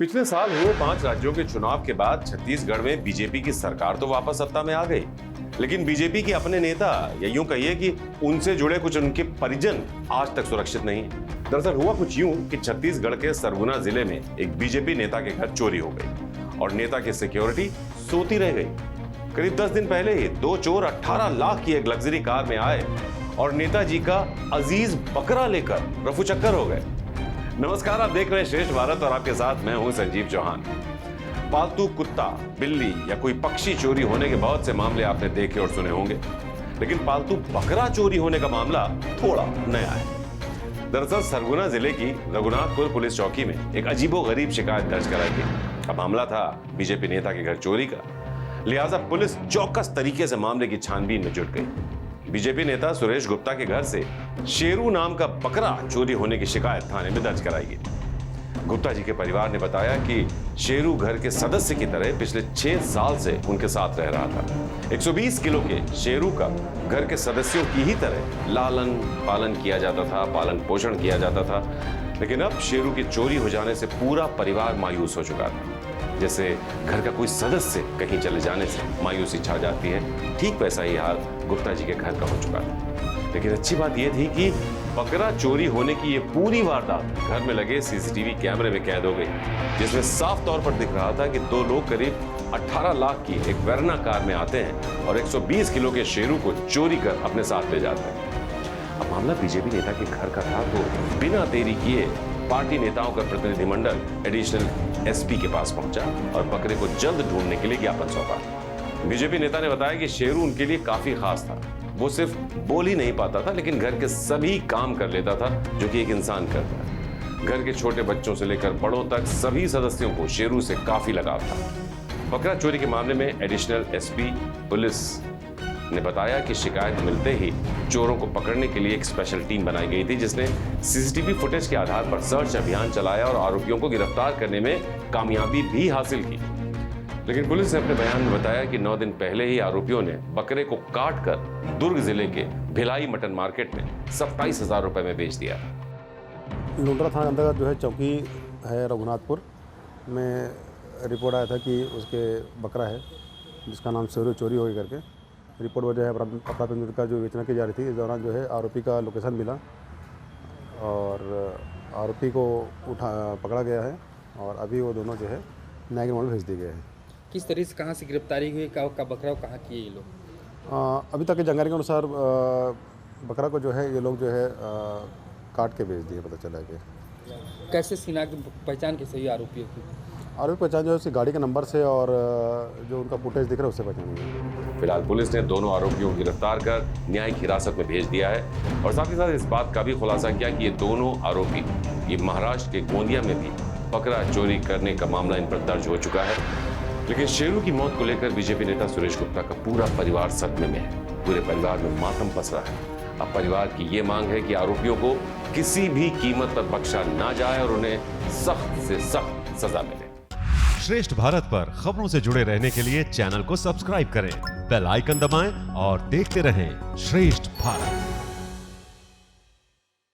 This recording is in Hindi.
पिछले साल हुए 5 राज्यों के चुनाव के बाद छत्तीसगढ़ में बीजेपी की सरकार तो वापस सत्ता में आ गई, लेकिन बीजेपी के अपने नेता या यूं कहिए कि उनसे जुड़े कुछ उनके परिजन आज तक सुरक्षित नहीं है। दरअसल हुआ कुछ यूं कि छत्तीसगढ़ के सरगुना जिले में एक बीजेपी नेता के घर चोरी हो गई और नेता की सिक्योरिटी सोती रह गई। करीब 10 दिन पहले ही 2 चोर 18 लाख की एक लग्जरी कार में आए और नेताजी का अजीज बकरा लेकर रफू चक्कर हो गए। नमस्कार, आप देख रहे हैं श्रेष्ठ भारत और आपके साथ मैं हूं संजीव चौहान। पालतू कुत्ता, बिल्ली या कोई पक्षी चोरी होने के बहुत से मामले आपने देखे और सुने होंगे, लेकिन पालतू बकरा चोरी होने का मामला थोड़ा नया है। दरअसल सरगुना जिले की रघुनाथपुर पुलिस चौकी में एक अजीबोगरीब शिकायत दर्ज कराई गई। मामला था बीजेपी नेता के घर चोरी का, लिहाजा पुलिस चौकस तरीके से मामले की छानबीन में जुट गई। बीजेपी नेता सुरेश गुप्ता के घर से शेरू नाम का बकरा चोरी होने की शिकायत थाने में दर्ज कराई गई। गुप्ता जी के परिवार ने बताया कि शेरू घर के सदस्य की तरह पिछले 6 साल से उनके साथ रह रहा था। 120 किलो के शेरू का घर के सदस्यों की ही तरह लालन पालन किया जाता था, पालन पोषण किया जाता था, लेकिन अब शेरू की चोरी हो जाने से पूरा परिवार मायूस हो चुका था। जैसे घर का कोई सदस्य कहीं चले जाने से मायूसी छा जाती है, ठीक वैसा ही हाल गुप्ता जी के घर का हो चुका था। लेकिन अच्छी बात यह थी कि बकरा चोरी होने की ये पूरी वारदात घर में लगे सीसीटीवी कैमरे में कैद हो गई, जिसमें साफ तौर पर दिख रहा था कि 2 लोग करीब 18 लाख की एक वेरना कार में आते हैं और 120 किलो के शेरू को चोरी कर अपने साथ ले जाते हैं। अब मामला बीजेपी नेता के घर का था, तो बिना देरी किए पार्टी नेताओं का प्रतिनिधिमंडल एडिशनल एसपी के पास पहुंचा और बकरे को जल्द ढूंढने के लिए ज्ञापन सौंपा। बीजेपी नेता ने बताया कि शेरू उनके लिए काफी खास था। वो सिर्फ बोल ही नहीं पाता था, लेकिन घर के सभी काम कर लेता था जो कि एक इंसान करता है। घर के छोटे बच्चों से लेकर बड़ों तक सभी सदस्यों को शेरू से काफी लगाव था। बकरा चोरी के मामले में एडिशनल एसपी पुलिस ने बताया कि शिकायत मिलते ही चोरों को पकड़ने के लिए एक स्पेशल टीम बनाई गई थी, जिसने सीसीटीवी फुटेज के आधार पर सर्च अभियान चलाया और आरोपियों को गिरफ्तार करने में कामयाबी भी हासिल की। लेकिन पुलिस ने अपने बयान में बताया कि 9 दिन पहले ही आरोपियों ने बकरे को काट कर दुर्ग जिले के भिलाई मटन मार्केट में 27,000 रुपए में बेच दिया। लुंड्रा थाना अंतर्गत जो है चौकी है रघुनाथपुर में रिपोर्ट आया था कि उसके बकरा है जिसका नाम शेरू चोरी हो गई करके। रिपोर्ट वजह है अपराध का जो विवेचना की जा रही थी। इस दौरान जो है आरोपी का लोकेशन मिला और आरोपी को पकड़ा गया है और अभी वो दोनों जो है न्यायिक रिमांड भेज दिए गए हैं। किस तरह से कहाँ से गिरफ्तारी हुई, का बकरा कहाँ किए ये लोग? अभी तक की जानकारी के अनुसार बकरा को जो है ये लोग जो है काट के बेच दिए, पता चला कि। कैसे पहचान के सही आरोपियों की? आरोपी पहचान जो है उसकी गाड़ी के नंबर से और जो उनका फुटेज दिख रहा है उससे पहचान गई। फिलहाल पुलिस ने दोनों आरोपियों को गिरफ्तार कर न्यायिक हिरासत में भेज दिया है और साथ ही साथ इस बात का भी खुलासा किया कि ये दोनों आरोपी ये महाराष्ट्र के गोंदिया में भी बकरा चोरी करने का मामला इन पर दर्ज हो चुका है। लेकिन शेरू की मौत को लेकर बीजेपी नेता सुरेश गुप्ता का पूरा परिवार सदमे में है। पूरे परिवार में मातम पसरा है। अब परिवार की ये मांग है कि आरोपियों को किसी भी कीमत पर बख्शा ना जाए और उन्हें सख्त से सख्त सजा मिले। श्रेष्ठ भारत पर खबरों से जुड़े रहने के लिए चैनल को सब्सक्राइब करें, बेल आइकन दबाएं और देखते रहें श्रेष्ठ भारत।